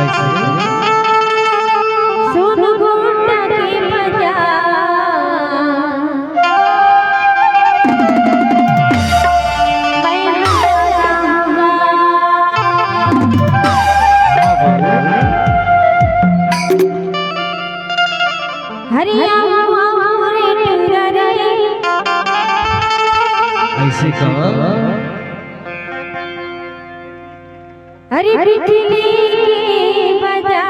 ऐसे सुन घूंटा के बजा हरिया ऐसे कब हरी बिजली की बजा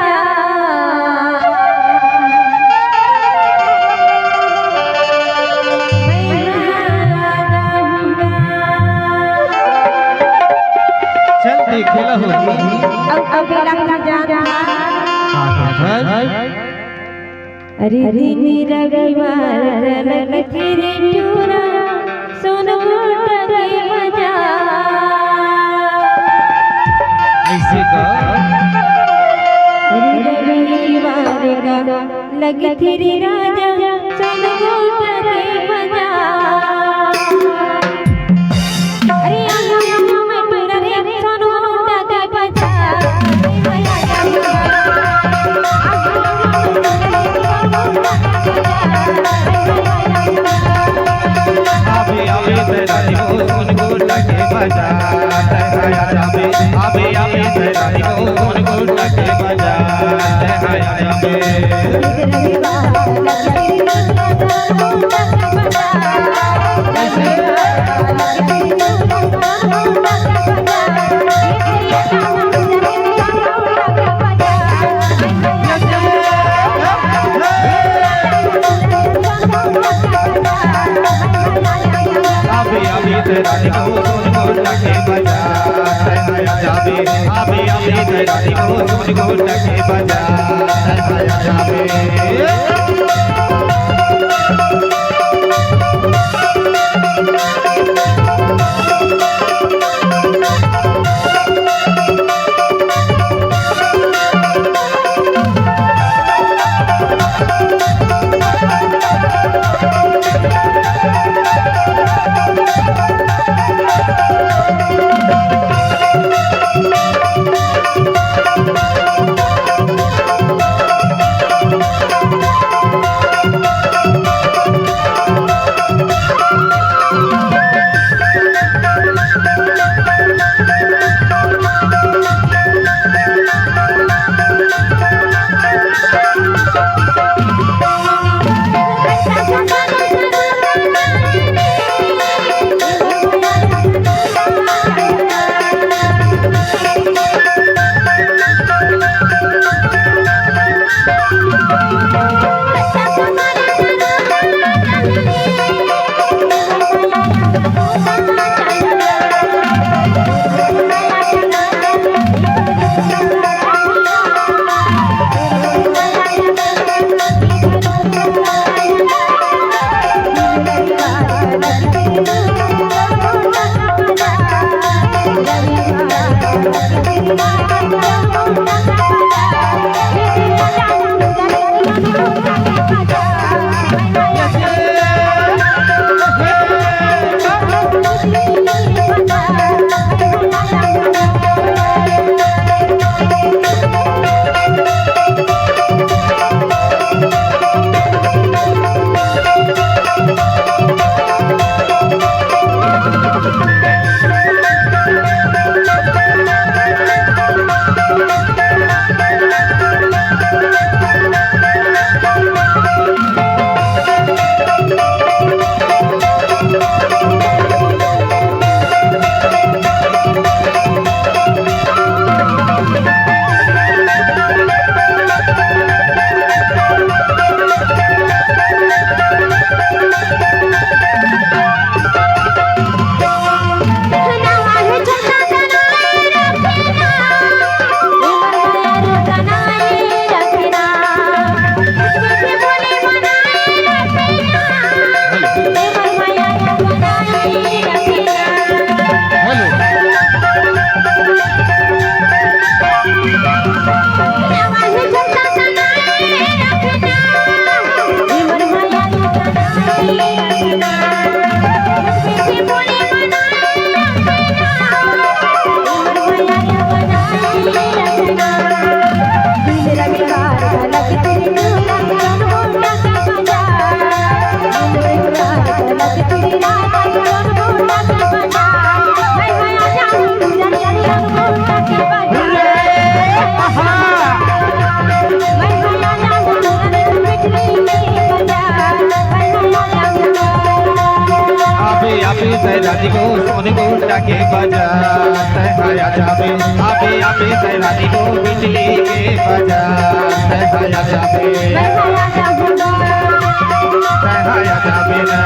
चल खेला होगी अब जा अरे दिन रविवार रंग तेरे चूरा सुन घूंटा के बजा ऐसे कब रविवार का लग तेरे राजा सुन घूंटा के बजा अरे मैं तेरा रे सुन घूंटा के बजा आबे आबे तेरा दिल सुन घूंटा के बजा आबे आबे तेरा दिल सुन घूंटा के बजा आबे तेरा दिल सुन घूंटा के बजा आबे तेरा दिल सुन घूंटा के बजा के बाजार तहया जाबे आबे आबे रानी हो बिजली के बाजार तहया जाबे तहया जाबे ना